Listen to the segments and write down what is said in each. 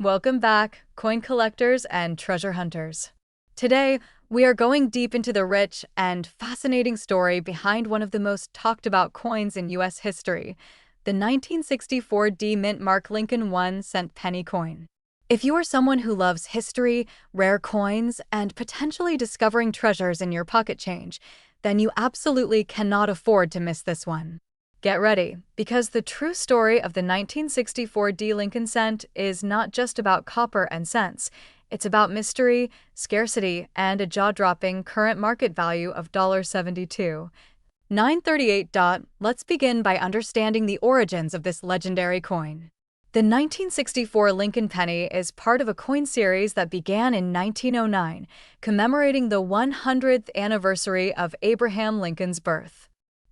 Welcome back, coin collectors and treasure hunters. Today, we are going deep into the rich and fascinating story behind one of the most talked about coins in U.S. history, the 1964 D Mint Mark Lincoln 1-cent penny coin. If you are someone who loves history, rare coins, and potentially discovering treasures in your pocket change, then you absolutely cannot afford to miss this one. Get ready, because the true story of the 1964 D Lincoln cent is not just about copper and cents. It's about mystery, scarcity, and a jaw-dropping current market value of $72. 938. Let's begin by understanding the origins of this legendary coin. The 1964 Lincoln penny is part of a coin series that began in 1909, commemorating the 100th anniversary of Abraham Lincoln's birth.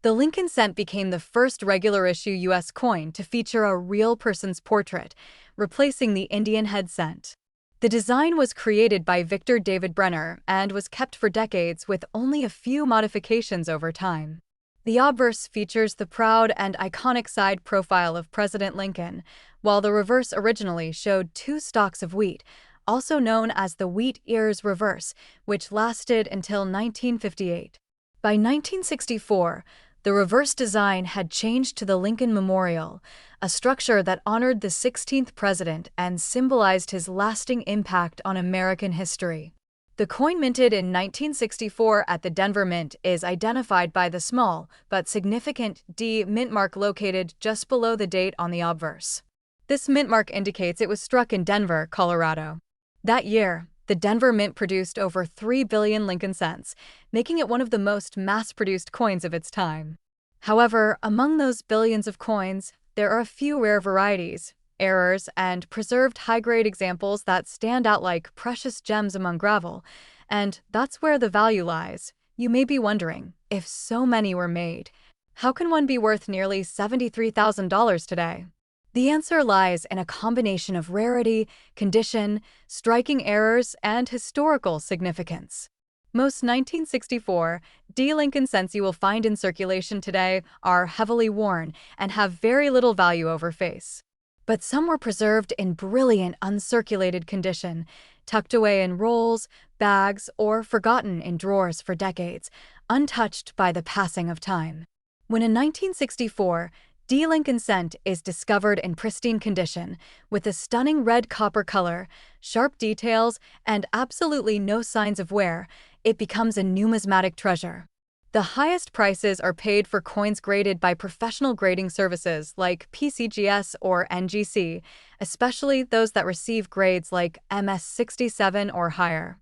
The Lincoln cent became the first regular-issue U.S. coin to feature a real person's portrait, replacing the Indian head cent. The design was created by Victor David Brenner and was kept for decades with only a few modifications over time. The obverse features the proud and iconic side profile of President Lincoln, while the reverse originally showed two stalks of wheat, also known as the wheat ears reverse, which lasted until 1958. By 1964, the reverse design had changed to the Lincoln Memorial, a structure that honored the 16th president and symbolized his lasting impact on American history. The coin minted in 1964 at the Denver Mint is identified by the small but significant D mint mark located just below the date on the obverse. This mint mark indicates it was struck in Denver, Colorado. That year, the Denver Mint produced over 3 billion Lincoln cents, making it one of the most mass-produced coins of its time. However, among those billions of coins, there are a few rare varieties, errors, and preserved high-grade examples that stand out like precious gems among gravel, and that's where the value lies. You may be wondering, if so many were made, how can one be worth nearly $73,000 today? The answer lies in a combination of rarity, condition, striking errors, and historical significance. Most 1964 D Lincoln cents you will find in circulation today are heavily worn and have very little value over face. But some were preserved in brilliant uncirculated condition, tucked away in rolls, bags, or forgotten in drawers for decades, untouched by the passing of time. When a 1964 D Lincoln cent is discovered in pristine condition, with a stunning red copper color, sharp details, and absolutely no signs of wear, it becomes a numismatic treasure. The highest prices are paid for coins graded by professional grading services like PCGS or NGC, especially those that receive grades like MS 67 or higher.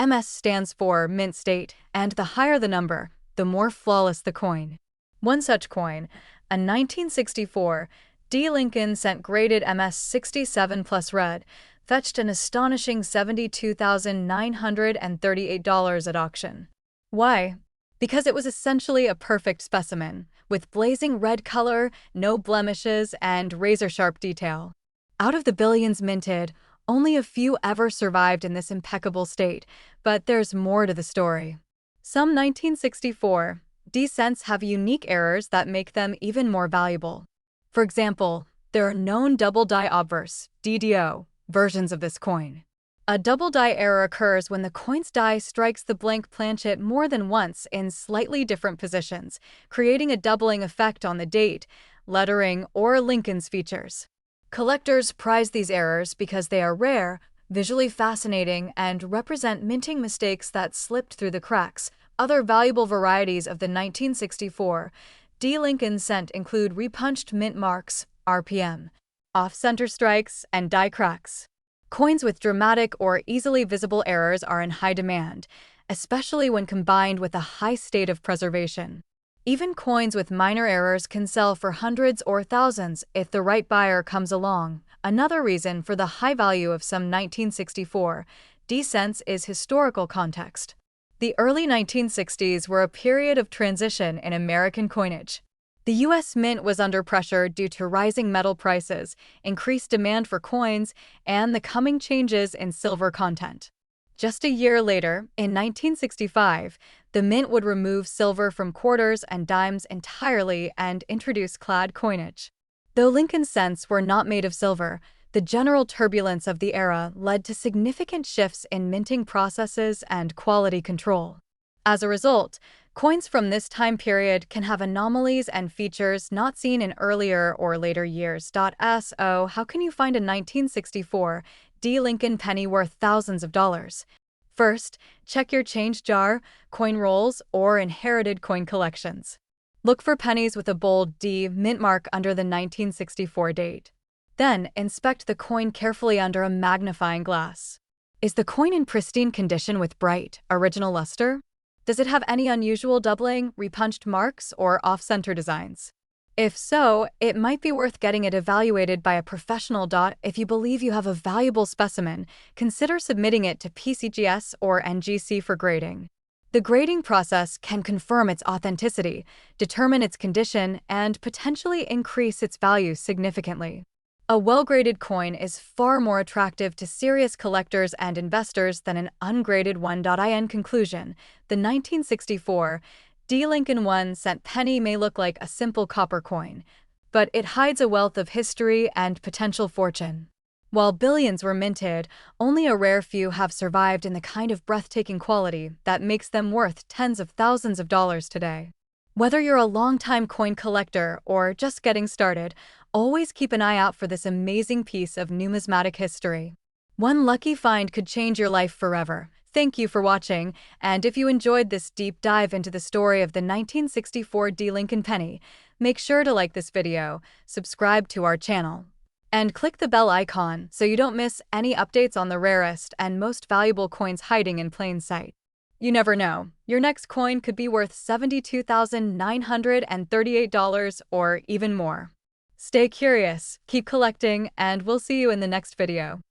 MS stands for mint state, and the higher the number, the more flawless the coin. One such coin, a 1964 D Lincoln cent graded MS 67 plus red, fetched an astonishing $72,938 at auction. Why? Because it was essentially a perfect specimen, with blazing red color, no blemishes, and razor-sharp detail. Out of the billions minted, only a few ever survived in this impeccable state, but there's more to the story. Some 1964 D cents have unique errors that make them even more valuable. For example, there are known double-die obverse (DDO) versions of this coin. A double-die error occurs when the coin's die strikes the blank planchet more than once in slightly different positions, creating a doubling effect on the date, lettering, or Lincoln's features. Collectors prize these errors because they are rare, visually fascinating, and represent minting mistakes that slipped through the cracks. Other valuable varieties of the 1964 D Lincoln cent include repunched mint marks, RPM, off-center strikes, and die cracks. Coins with dramatic or easily visible errors are in high demand, especially when combined with a high state of preservation. Even coins with minor errors can sell for hundreds or thousands if the right buyer comes along. Another reason for the high value of some 1964 D cents is historical context. The early 1960s were a period of transition in American coinage. The U.S. Mint was under pressure due to rising metal prices, increased demand for coins, and the coming changes in silver content. Just a year later, in 1965, the Mint would remove silver from quarters and dimes entirely and introduce clad coinage. Though Lincoln cents were not made of silver, The general turbulence of the era led to significant shifts in minting processes and quality control. As a result, coins from this time period can have anomalies and features not seen in earlier or later years. So, how can you find a 1964 D. Lincoln penny worth thousands of dollars? First, check your change jar, coin rolls, or inherited coin collections. Look for pennies with a bold D mint mark under the 1964 date. Then, inspect the coin carefully under a magnifying glass. Is the coin in pristine condition with bright, original luster? Does it have any unusual doubling, repunched marks, or off-center designs? If so, it might be worth getting it evaluated by a professional. If you believe you have a valuable specimen, consider submitting it to PCGS or NGC for grading. The grading process can confirm its authenticity, determine its condition, and potentially increase its value significantly. A well-graded coin is far more attractive to serious collectors and investors than an ungraded one. In conclusion, the 1964 D. Lincoln 1-cent penny may look like a simple copper coin, but it hides a wealth of history and potential fortune. While billions were minted, only a rare few have survived in the kind of breathtaking quality that makes them worth tens of thousands of dollars today. Whether you're a longtime coin collector or just getting started, always keep an eye out for this amazing piece of numismatic history. One lucky find could change your life forever. Thank you for watching, and if you enjoyed this deep dive into the story of the 1964 D. Lincoln penny, make sure to like this video, subscribe to our channel, and click the bell icon so you don't miss any updates on the rarest and most valuable coins hiding in plain sight. You never know, your next coin could be worth $72,938 or even more. Stay curious, keep collecting, and we'll see you in the next video.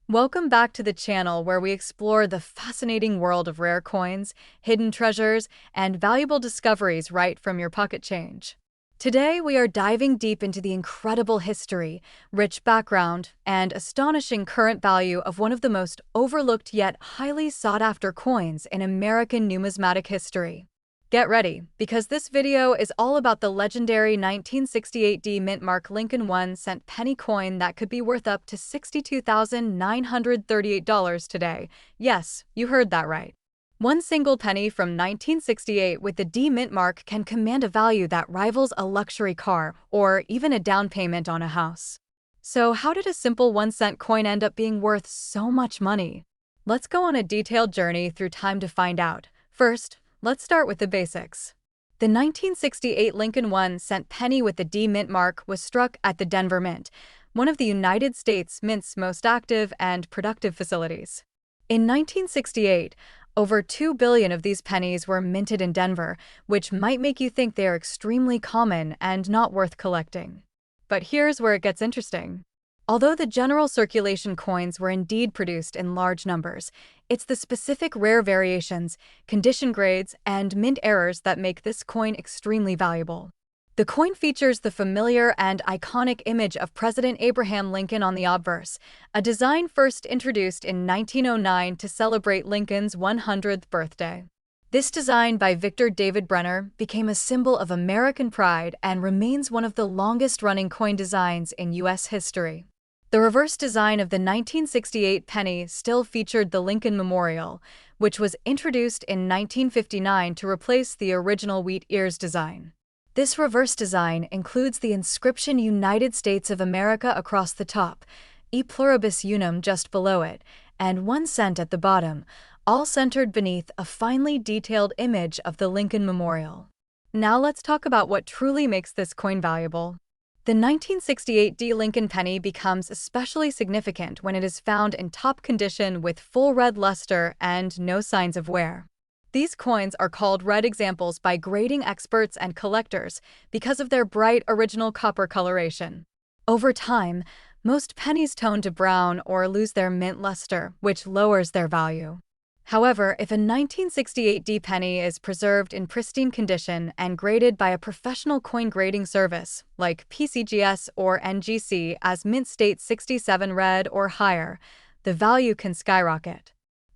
Welcome back to the channel where we explore the fascinating world of rare coins, hidden treasures, and valuable discoveries right from your pocket change. Today, we are diving deep into the incredible history, rich background, and astonishing current value of one of the most overlooked yet highly sought-after coins in American numismatic history. Get ready, because this video is all about the legendary 1968 D mint mark Lincoln 1-cent penny coin that could be worth up to $62,938 today. Yes, you heard that right. One single penny from 1968 with the D mint mark can command a value that rivals a luxury car or even a down payment on a house. So how did a simple 1-cent coin end up being worth so much money? Let's go on a detailed journey through time to find out. First, let's start with the basics. The 1968 Lincoln 1-cent penny with the D mint mark was struck at the Denver Mint, one of the United States Mint's most active and productive facilities. In 1968, over 2 billion of these pennies were minted in Denver, which might make you think they are extremely common and not worth collecting. But here's where it gets interesting. Although the general circulation coins were indeed produced in large numbers, it's the specific rare variations, condition grades, and mint errors that make this coin extremely valuable. The coin features the familiar and iconic image of President Abraham Lincoln on the obverse, a design first introduced in 1909 to celebrate Lincoln's 100th birthday. This design by Victor David Brenner became a symbol of American pride and remains one of the longest-running coin designs in U.S. history. The reverse design of the 1968 penny still featured the Lincoln Memorial, which was introduced in 1959 to replace the original wheat ears design. This reverse design includes the inscription United States of America across the top, E pluribus unum just below it, and 1 cent at the bottom, all centered beneath a finely detailed image of the Lincoln Memorial. Now let's talk about what truly makes this coin valuable. The 1968 D. Lincoln penny becomes especially significant when it is found in top condition with full red luster and no signs of wear. These coins are called red examples by grading experts and collectors because of their bright original copper coloration. Over time, most pennies tone to brown or lose their mint luster, which lowers their value. However, if a 1968 D penny is preserved in pristine condition and graded by a professional coin grading service like PCGS or NGC as mint state 67 red or higher, the value can skyrocket.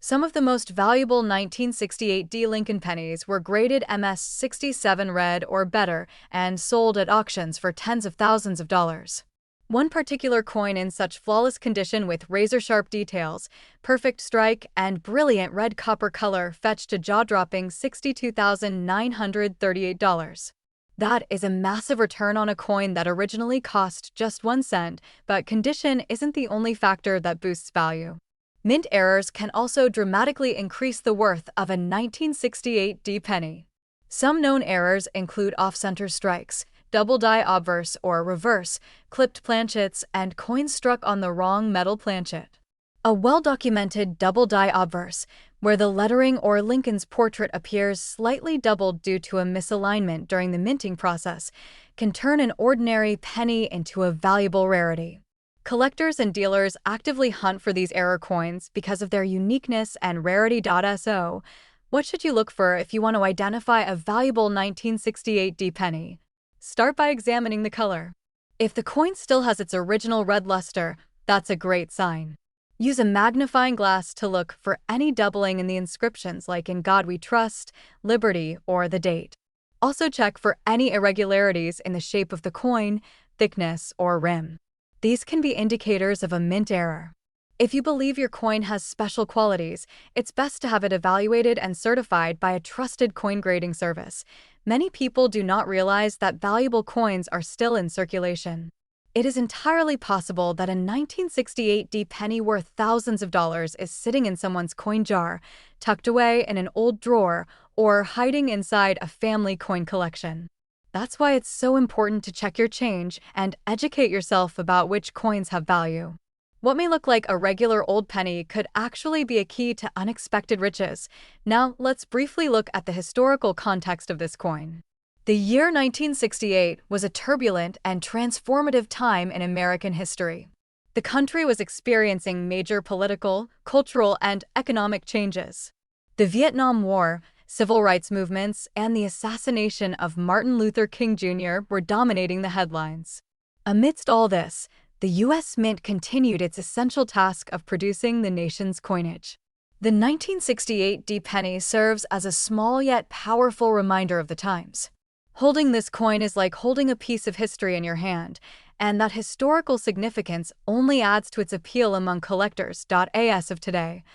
Some of the most valuable 1968 D. Lincoln pennies were graded MS 67 red or better and sold at auctions for tens of thousands of dollars. One particular coin in such flawless condition with razor-sharp details, perfect strike, and brilliant red copper color fetched a jaw-dropping $62,938. That is a massive return on a coin that originally cost just 1 cent, but condition isn't the only factor that boosts value. Mint errors can also dramatically increase the worth of a 1968 D penny. Some known errors include off-center strikes, double die obverse or reverse, clipped planchets, and coins struck on the wrong metal planchet. A well-documented double die obverse, where the lettering or Lincoln's portrait appears slightly doubled due to a misalignment during the minting process, can turn an ordinary penny into a valuable rarity. Collectors and dealers actively hunt for these error coins because of their uniqueness and rarity.so. What should you look for if you want to identify a valuable 1968 D penny? Start by examining the color. If the coin still has its original red luster, that's a great sign. Use a magnifying glass to look for any doubling in the inscriptions like "In God We Trust," "Liberty," or the date. Also check for any irregularities in the shape of the coin, thickness, or rim. These can be indicators of a mint error. If you believe your coin has special qualities, it's best to have it evaluated and certified by a trusted coin grading service. Many people do not realize that valuable coins are still in circulation. It is entirely possible that a 1968 D penny worth thousands of dollars is sitting in someone's coin jar, tucked away in an old drawer, or hiding inside a family coin collection. That's why it's so important to check your change and educate yourself about which coins have value. What may look like a regular old penny could actually be a key to unexpected riches. Now, let's briefly look at the historical context of this coin. The year 1968 was a turbulent and transformative time in American history. The country was experiencing major political, cultural, and economic changes. The Vietnam War, civil rights movements, and the assassination of Martin Luther King Jr. were dominating the headlines. Amidst all this, the U.S. Mint continued its essential task of producing the nation's coinage. The 1968 D penny serves as a small yet powerful reminder of the times. Holding this coin is like holding a piece of history in your hand, and that historical significance only adds to its appeal among collectors.as of today.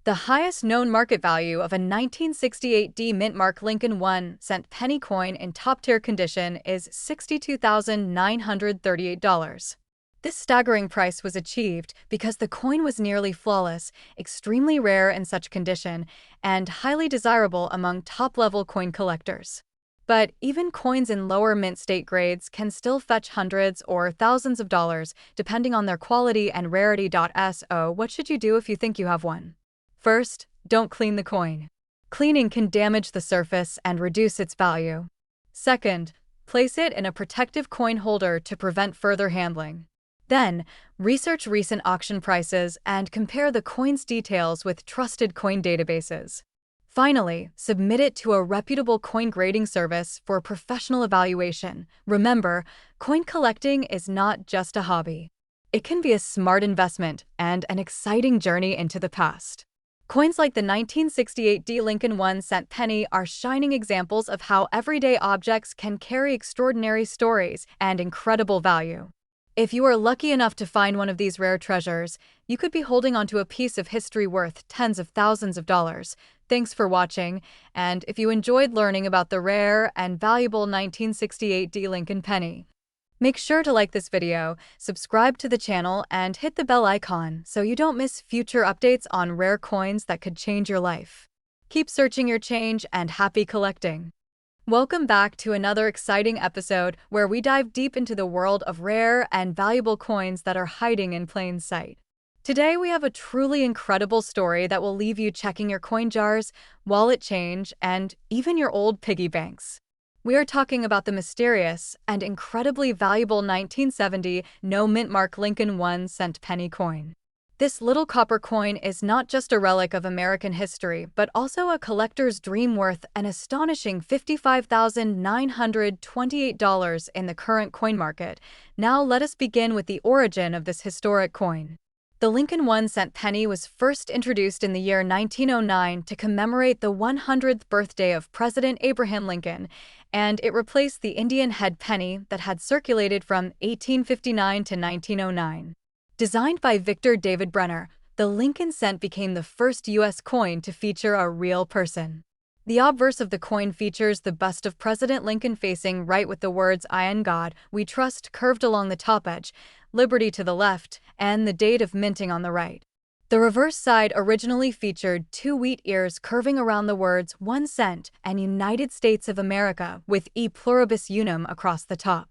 The highest known market value of a 1968 D mint mark Lincoln 1-cent penny coin in top-tier condition is $62,938. This staggering price was achieved because the coin was nearly flawless, extremely rare in such condition, and highly desirable among top-level coin collectors. But even coins in lower mint state grades can still fetch hundreds or thousands of dollars, depending on their quality and rarity.so. What should you do if you think you have one? First, don't clean the coin. Cleaning can damage the surface and reduce its value. Second, place it in a protective coin holder to prevent further handling. Then, research recent auction prices and compare the coin's details with trusted coin databases. Finally, submit it to a reputable coin grading service for professional evaluation. Remember, coin collecting is not just a hobby. It can be a smart investment and an exciting journey into the past. Coins like the 1968 D Lincoln 1-cent penny are shining examples of how everyday objects can carry extraordinary stories and incredible value. If you are lucky enough to find one of these rare treasures, you could be holding onto a piece of history worth tens of thousands of dollars. Thanks for watching, and if you enjoyed learning about the rare and valuable 1968 D Lincoln penny, make sure to like this video, subscribe to the channel, and hit the bell icon so you don't miss future updates on rare coins that could change your life. Keep searching your change and happy collecting! Welcome back to another exciting episode where we dive deep into the world of rare and valuable coins that are hiding in plain sight. Today we have a truly incredible story that will leave you checking your coin jars, wallet change, and even your old piggy banks. We are talking about the mysterious and incredibly valuable 1970 no mint mark Lincoln 1-cent penny coin. This little copper coin is not just a relic of American history, but also a collector's dream worth an astonishing $55,928 in the current coin market. Now let us begin with the origin of this historic coin. The Lincoln 1-cent penny was first introduced in the year 1909 to commemorate the 100th birthday of President Abraham Lincoln, and it replaced the Indian head penny that had circulated from 1859 to 1909. Designed by Victor David Brenner, the Lincoln cent became the first U.S. coin to feature a real person. The obverse of the coin features the bust of President Lincoln facing right with the words "I and God, we trust" curved along the top edge, Liberty to the left, and the date of minting on the right. The reverse side originally featured two wheat ears curving around the words 1 cent and United States of America with E pluribus unum across the top.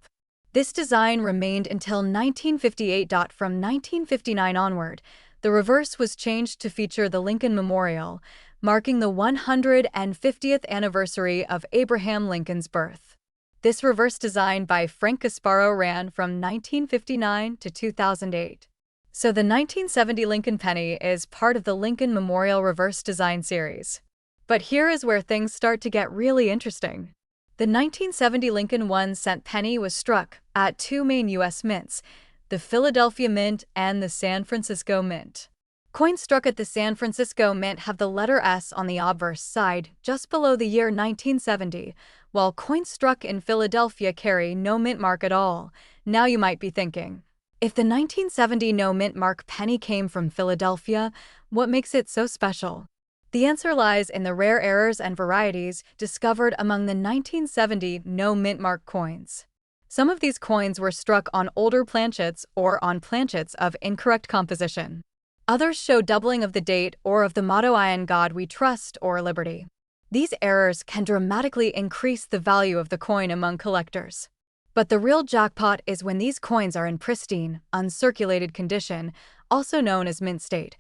This design remained until 1958. From 1959 onward, the reverse was changed to feature the Lincoln Memorial, marking the 150th anniversary of Abraham Lincoln's birth. This reverse design by Frank Gasparo ran from 1959 to 2008. So the 1970 Lincoln penny is part of the Lincoln Memorial Reverse Design series. But here is where things start to get really interesting. The 1970 Lincoln 1 cent penny was struck at two main U.S. mints, the Philadelphia Mint and the San Francisco Mint. Coins struck at the San Francisco Mint have the letter S on the obverse side, just below the year 1970, while coins struck in Philadelphia carry no mint mark at all. Now you might be thinking, if the 1970 no mint mark penny came from Philadelphia, what makes it so special? The answer lies in the rare errors and varieties discovered among the 1970 no mint mark coins. Some of these coins were struck on older planchets or on planchets of incorrect composition. Others show doubling of the date or of the motto "I and God we trust" or Liberty. These errors can dramatically increase the value of the coin among collectors. But the real jackpot is when these coins are in pristine, uncirculated condition, also known as mint state,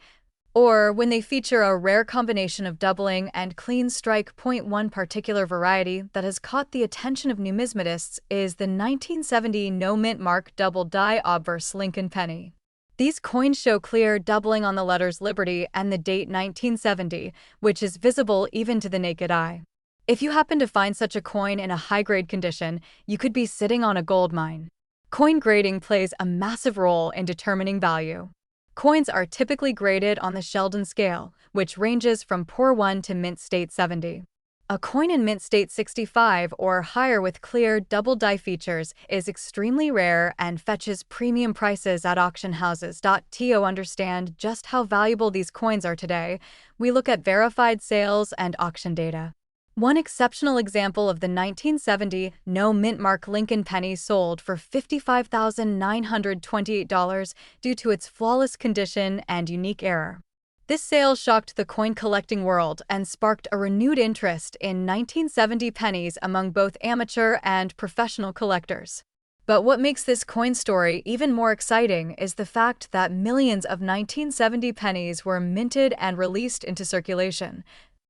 or when they feature a rare combination of doubling and clean strike. One particular variety that has caught the attention of numismatists is the 1970 no mint mark double die obverse Lincoln penny. These coins show clear doubling on the letters Liberty and the date 1970, which is visible even to the naked eye. If you happen to find such a coin in a high-grade condition, you could be sitting on a gold mine. Coin grading plays a massive role in determining value. Coins are typically graded on the Sheldon scale, which ranges from poor 1 to mint state 70. A coin in mint state 65 or higher with clear double die features is extremely rare and fetches premium prices at auction houses. To understand just how valuable these coins are today, we look at verified sales and auction data. One exceptional example of the 1970 no mint mark Lincoln penny sold for $55,928 due to its flawless condition and unique error. This sale shocked the coin collecting world and sparked a renewed interest in 1970 pennies among both amateur and professional collectors. But what makes this coin story even more exciting is the fact that millions of 1970 pennies were minted and released into circulation,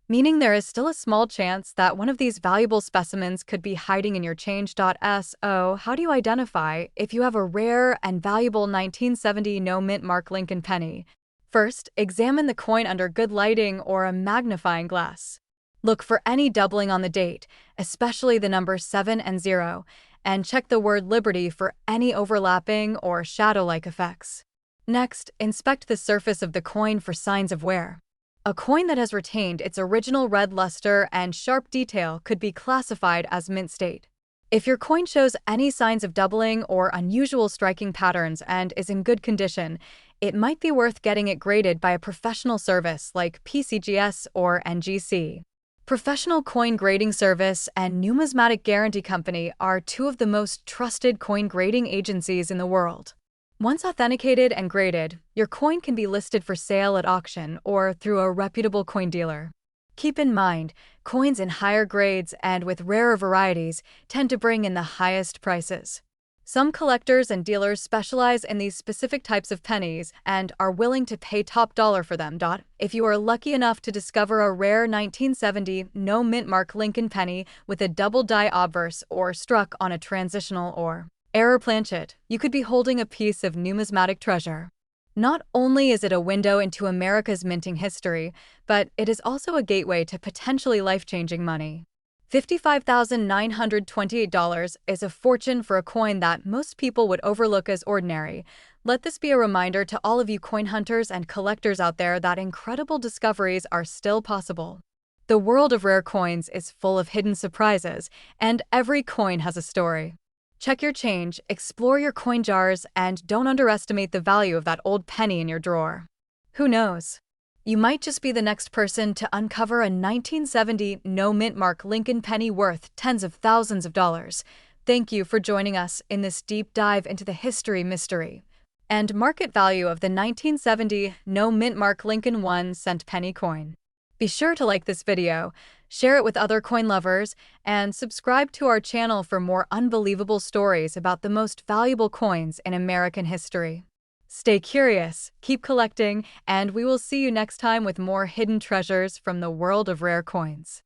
meaning there is still a small chance that one of these valuable specimens could be hiding in your change. So, how do you identify if you have a rare and valuable 1970 no mint mark Lincoln penny? First, examine the coin under good lighting or a magnifying glass. Look for any doubling on the date, especially the numbers 7 and 0, and check the word Liberty for any overlapping or shadow-like effects. Next, inspect the surface of the coin for signs of wear. A coin that has retained its original red luster and sharp detail could be classified as mint state. If your coin shows any signs of doubling or unusual striking patterns and is in good condition, it might be worth getting it graded by a professional service like PCGS or NGC. Professional Coin Grading Service and Numismatic Guarantee Company are two of the most trusted coin grading agencies in the world. Once authenticated and graded, your coin can be listed for sale at auction or through a reputable coin dealer. Keep in mind, coins in higher grades and with rarer varieties tend to bring in the highest prices. Some collectors and dealers specialize in these specific types of pennies and are willing to pay top dollar for them. If you are lucky enough to discover a rare 1970 no mint mark Lincoln penny with a double die obverse or struck on a transitional or error planchet, you could be holding a piece of numismatic treasure. Not only is it a window into America's minting history, but it is also a gateway to potentially life-changing money. $55,928 is a fortune for a coin that most people would overlook as ordinary. Let this be a reminder to all of you coin hunters and collectors out there that incredible discoveries are still possible. The world of rare coins is full of hidden surprises, and every coin has a story. Check your change, explore your coin jars, and don't underestimate the value of that old penny in your drawer. Who knows? You might just be the next person to uncover a 1970 no mint mark Lincoln penny worth tens of thousands of dollars. Thank you for joining us in this deep dive into the history, mystery, and market value of the 1970 no mint mark Lincoln 1-cent penny coin. Be sure to like this video, share it with other coin lovers, and subscribe to our channel for more unbelievable stories about the most valuable coins in American history. Stay curious, keep collecting, and we will see you next time with more hidden treasures from the world of rare coins.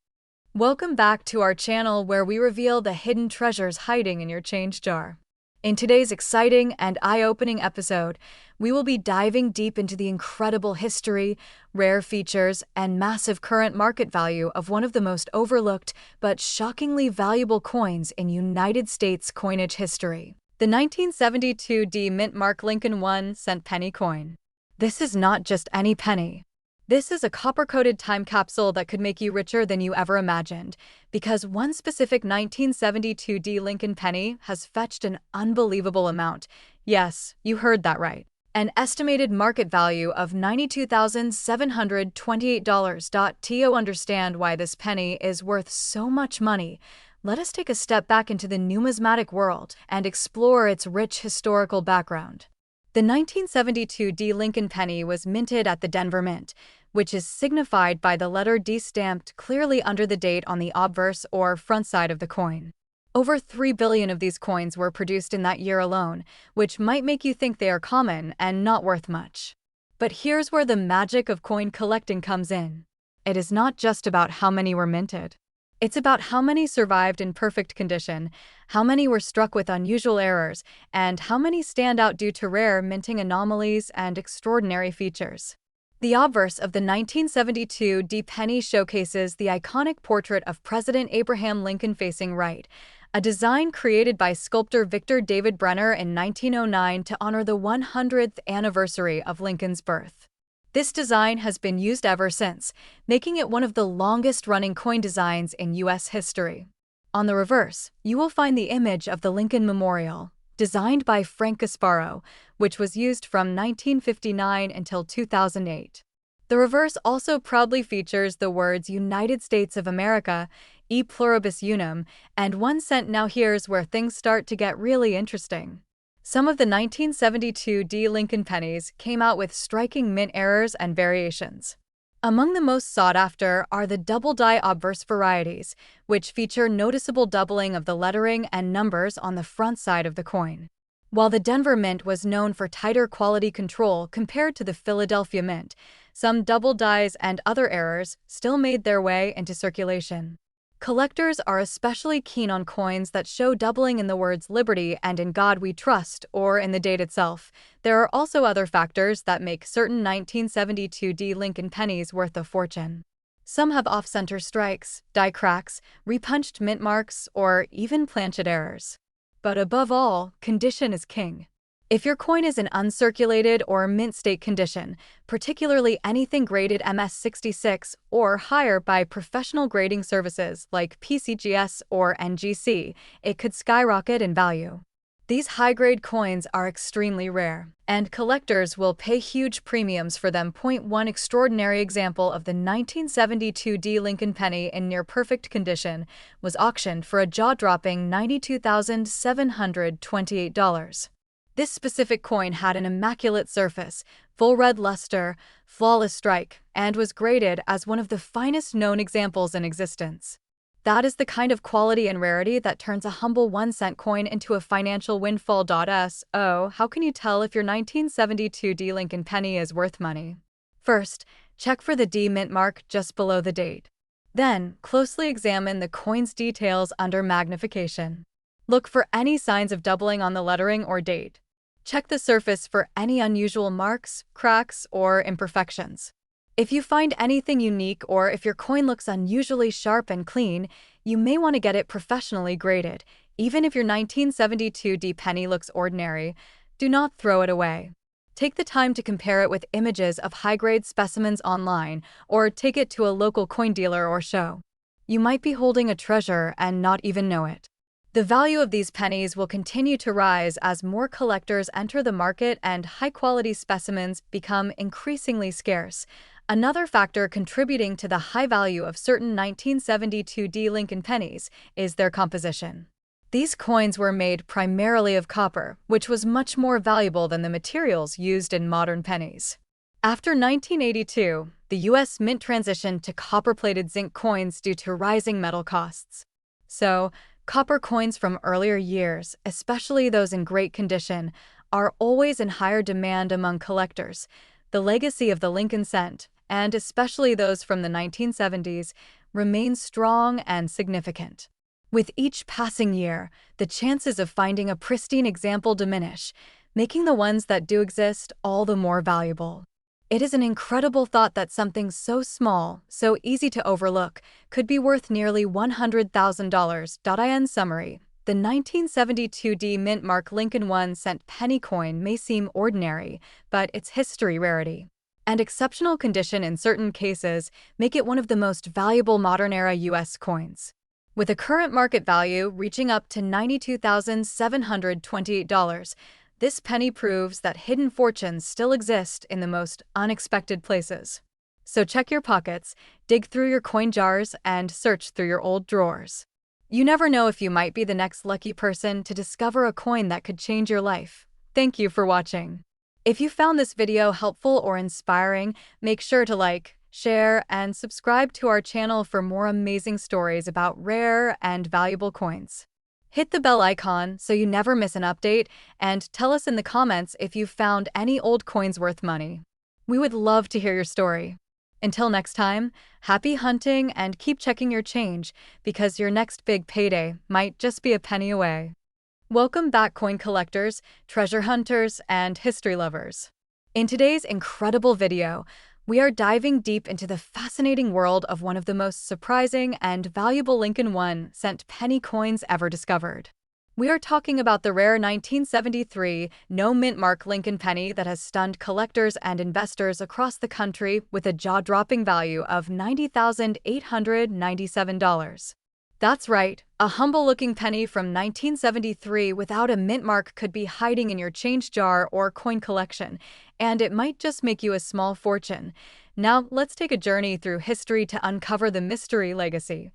Welcome back to our channel where we reveal the hidden treasures hiding in your change jar. In today's exciting and eye-opening episode, we will be diving deep into the incredible history, rare features, and massive current market value of one of the most overlooked but shockingly valuable coins in United States coinage history, the 1972 D mint mark Lincoln 1-cent penny coin. This is not just any penny. This is a copper-coated time capsule that could make you richer than you ever imagined, because one specific 1972 D Lincoln penny has fetched an unbelievable amount. Yes, you heard that right. An estimated market value of $92,728. To understand why this penny is worth so much money, let us take a step back into the numismatic world and explore its rich historical background. The 1972 D Lincoln penny was minted at the Denver Mint, which is signified by the letter D stamped clearly under the date on the obverse or front side of the coin. Over 3 billion of these coins were produced in that year alone, which might make you think they are common and not worth much. But here's where the magic of coin collecting comes in. It is not just about how many were minted. It's about how many survived in perfect condition, how many were struck with unusual errors, and how many stand out due to rare minting anomalies and extraordinary features. The obverse of the 1972 D penny showcases the iconic portrait of President Abraham Lincoln facing right, a design created by sculptor Victor David Brenner in 1909 to honor the 100th anniversary of Lincoln's birth. This design has been used ever since, making it one of the longest-running coin designs in U.S. history. On the reverse, you will find the image of the Lincoln Memorial, designed by Frank Gasparo, which was used from 1959 until 2008. The reverse also proudly features the words United States of America, e pluribus unum, and 1 cent. Now here's where things start to get really interesting. Some of the 1972 D Lincoln pennies came out with striking mint errors and variations. Among the most sought after are the double-die obverse varieties, which feature noticeable doubling of the lettering and numbers on the front side of the coin. While the Denver Mint was known for tighter quality control compared to the Philadelphia Mint, some double dies and other errors still made their way into circulation. Collectors are especially keen on coins that show doubling in the words Liberty and In God We Trust, or in the date itself. There are also other factors that make certain 1972 D Lincoln pennies worth a fortune. Some have off-center strikes, die cracks, repunched mint marks, or even planchet errors. But above all, condition is king. If your coin is in uncirculated or mint state condition, particularly anything graded MS66 or higher by professional grading services like PCGS or NGC, it could skyrocket in value. These high-grade coins are extremely rare, and collectors will pay huge premiums for them. One extraordinary example of the 1972 D Lincoln penny in near-perfect condition was auctioned for a jaw-dropping $92,728. This specific coin had an immaculate surface, full red luster, flawless strike, and was graded as one of the finest known examples in existence. That is the kind of quality and rarity that turns a humble 1-cent coin into a financial windfall. So, how can you tell if your 1972 D Lincoln penny is worth money? First, check for the D mint mark just below the date. Then, closely examine the coin's details under magnification. Look for any signs of doubling on the lettering or date. Check the surface for any unusual marks, cracks, or imperfections. If you find anything unique or if your coin looks unusually sharp and clean, you may want to get it professionally graded. Even if your 1972 D penny looks ordinary, do not throw it away. Take the time to compare it with images of high-grade specimens online, or take it to a local coin dealer or show. You might be holding a treasure and not even know it. The value of these pennies will continue to rise as more collectors enter the market and high-quality specimens become increasingly scarce. Another factor contributing to the high value of certain 1972 Lincoln pennies is their composition. These coins were made primarily of copper, which was much more valuable than the materials used in modern pennies. After 1982, the U.S. Mint transitioned to copper-plated zinc coins due to rising metal costs. So, copper coins from earlier years, especially those in great condition, are always in higher demand among collectors. The legacy of the Lincoln cent, and especially those from the 1970s, remains strong and significant. With each passing year, the chances of finding a pristine example diminish, making the ones that do exist all the more valuable. It is an incredible thought that something so small, so easy to overlook, could be worth nearly $100,000. In summary, the 1972 Mint Mark Lincoln 1-cent penny coin may seem ordinary, but its history, rarity, and exceptional condition in certain cases make it one of the most valuable modern-era U.S. coins. With a current market value reaching up to $92,728, this penny proves that hidden fortunes still exist in the most unexpected places. So check your pockets, dig through your coin jars, and search through your old drawers. You never know if you might be the next lucky person to discover a coin that could change your life. Thank you for watching. If you found this video helpful or inspiring, make sure to like, share, and subscribe to our channel for more amazing stories about rare and valuable coins. Hit the bell icon so you never miss an update, and tell us in the comments if you've found any old coins worth money. We would love to hear your story. Until next time, happy hunting and keep checking your change, because your next big payday might just be a penny away. Welcome back, coin collectors, treasure hunters, and history lovers. In today's incredible video, we are diving deep into the fascinating world of one of the most surprising and valuable Lincoln 1-cent penny coins ever discovered. We are talking about the rare 1973 no-mint mark Lincoln penny that has stunned collectors and investors across the country with a jaw-dropping value of $90,897. That's right, a humble-looking penny from 1973 without a mint mark could be hiding in your change jar or coin collection, and it might just make you a small fortune. Now, let's take a journey through history to uncover the mystery, legacy,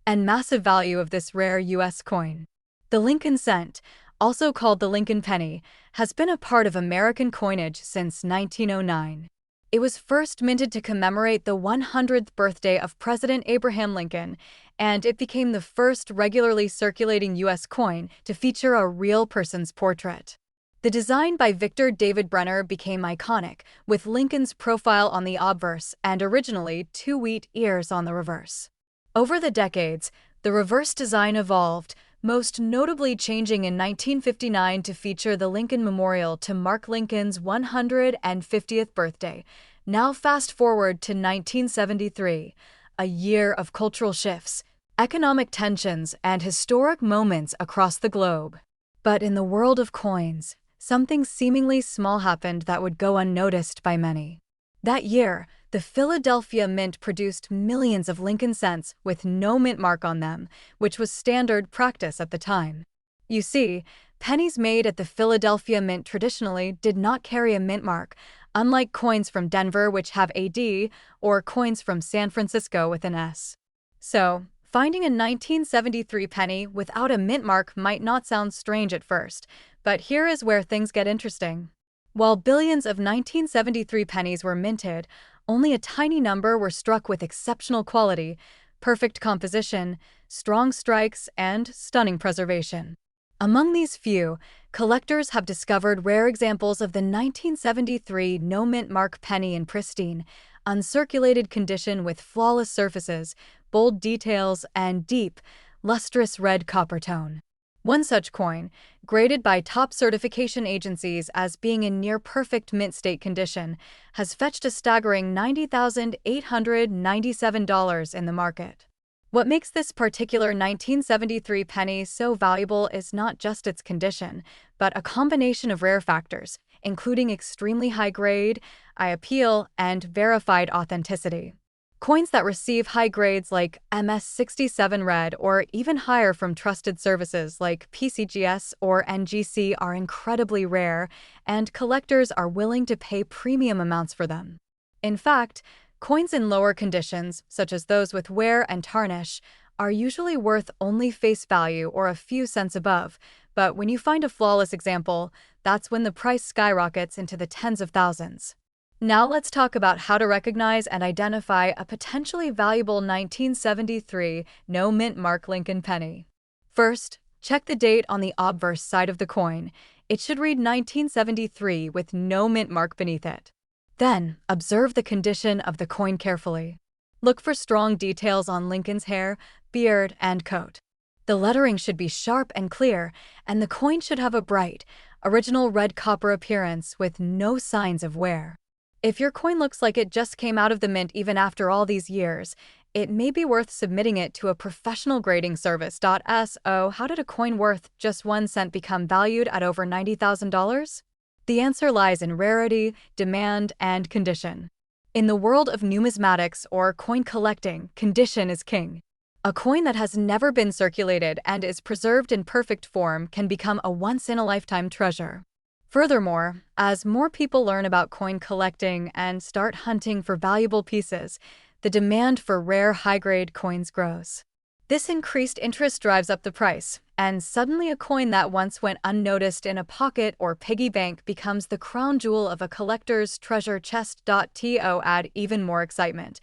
and massive value of this rare U.S. coin. The Lincoln cent, also called the Lincoln penny, has been a part of American coinage since 1909. It was first minted to commemorate the 100th birthday of President Abraham Lincoln, and it became the first regularly circulating U.S. coin to feature a real person's portrait. The design by Victor David Brenner became iconic, with Lincoln's profile on the obverse and originally 2 wheat ears on the reverse. Over the decades, the reverse design evolved, most notably changing in 1959 to feature the Lincoln Memorial to mark Lincoln's 150th birthday. Now fast forward to 1973, a year of cultural shifts, economic tensions, and historic moments across the globe. But in the world of coins, something seemingly small happened that would go unnoticed by many. That year, the Philadelphia Mint produced millions of Lincoln cents with no mint mark on them, which was standard practice at the time. You see, pennies made at the Philadelphia Mint traditionally did not carry a mint mark, unlike coins from Denver which have a D, or coins from San Francisco with an S. So, finding a 1973 penny without a mint mark might not sound strange at first, but here is where things get interesting. While billions of 1973 pennies were minted, only a tiny number were struck with exceptional quality, perfect composition, strong strikes, and stunning preservation. Among these few, collectors have discovered rare examples of the 1973 no-mint mark penny in pristine, uncirculated condition with flawless surfaces, bold details, and deep, lustrous red copper tone. One such coin, graded by top certification agencies as being in near-perfect mint state condition, has fetched a staggering $90,897 in the market. What makes this particular 1973 penny so valuable is not just its condition, but a combination of rare factors, including extremely high grade, eye appeal, and verified authenticity. Coins that receive high grades like MS67 Red or even higher from trusted services like PCGS or NGC are incredibly rare, and collectors are willing to pay premium amounts for them. In fact, coins in lower conditions, such as those with wear and tarnish, are usually worth only face value or a few cents above, but when you find a flawless example, that's when the price skyrockets into the tens of thousands. Now let's talk about how to recognize and identify a potentially valuable 1973 no mint mark Lincoln penny. First, check the date on the obverse side of the coin. It should read 1973 with no mint mark beneath it. Then, observe the condition of the coin carefully. Look for strong details on Lincoln's hair, beard, and coat. The lettering should be sharp and clear, and the coin should have a bright, original red copper appearance with no signs of wear. If your coin looks like it just came out of the mint even after all these years, it may be worth submitting it to a professional grading service. So, how did a coin worth just 1 cent become valued at over $90,000? The answer lies in rarity, demand, and condition. In the world of numismatics or coin collecting, condition is king. A coin that has never been circulated and is preserved in perfect form can become a once-in-a-lifetime treasure. Furthermore, as more people learn about coin collecting and start hunting for valuable pieces, the demand for rare high-grade coins grows. This increased interest drives up the price, and suddenly a coin that once went unnoticed in a pocket or piggy bank becomes the crown jewel of a collector's treasure chest. To add even more excitement,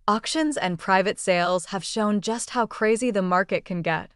auctions and private sales have shown just how crazy the market can get.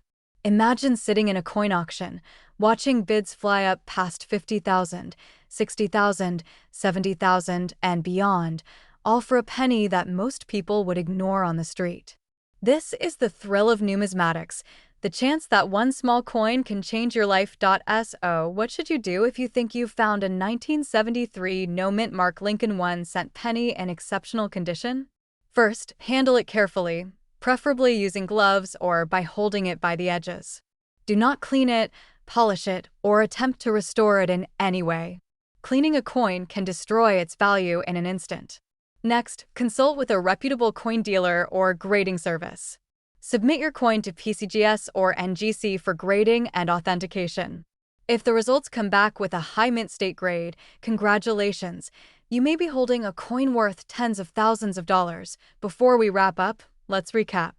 Imagine sitting in a coin auction, watching bids fly up past 50,000, 60,000, 70,000, and beyond, all for a penny that most people would ignore on the street. This is the thrill of numismatics, the chance that one small coin can change your life. So, what should you do if you think you've found a 1973 no mint mark Lincoln 1-cent penny in exceptional condition? First, handle it carefully, preferably using gloves or by holding it by the edges. Do not clean it, polish it, or attempt to restore it in any way. Cleaning a coin can destroy its value in an instant. Next, consult with a reputable coin dealer or grading service. Submit your coin to PCGS or NGC for grading and authentication. If the results come back with a high mint state grade, congratulations, you may be holding a coin worth tens of thousands of dollars. Before we wrap up, let's recap.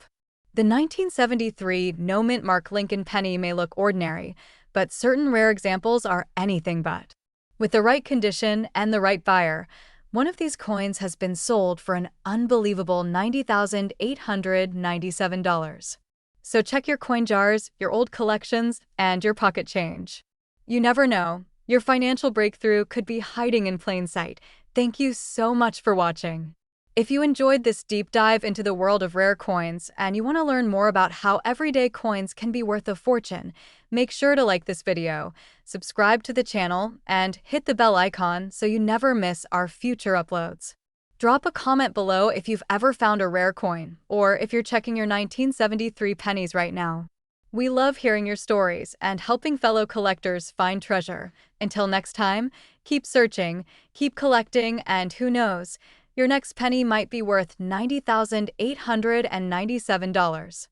The 1973 no mint mark Lincoln penny may look ordinary, but certain rare examples are anything but. With the right condition and the right buyer, one of these coins has been sold for an unbelievable $90,897. So check your coin jars, your old collections, and your pocket change. You never know, your financial breakthrough could be hiding in plain sight. Thank you so much for watching. If you enjoyed this deep dive into the world of rare coins and you want to learn more about how everyday coins can be worth a fortune, make sure to like this video, subscribe to the channel, and hit the bell icon so you never miss our future uploads. Drop a comment below if you've ever found a rare coin, or if you're checking your 1973 pennies right now. We love hearing your stories and helping fellow collectors find treasure. Until next time, keep searching, keep collecting, and who knows, your next penny might be worth $90,897.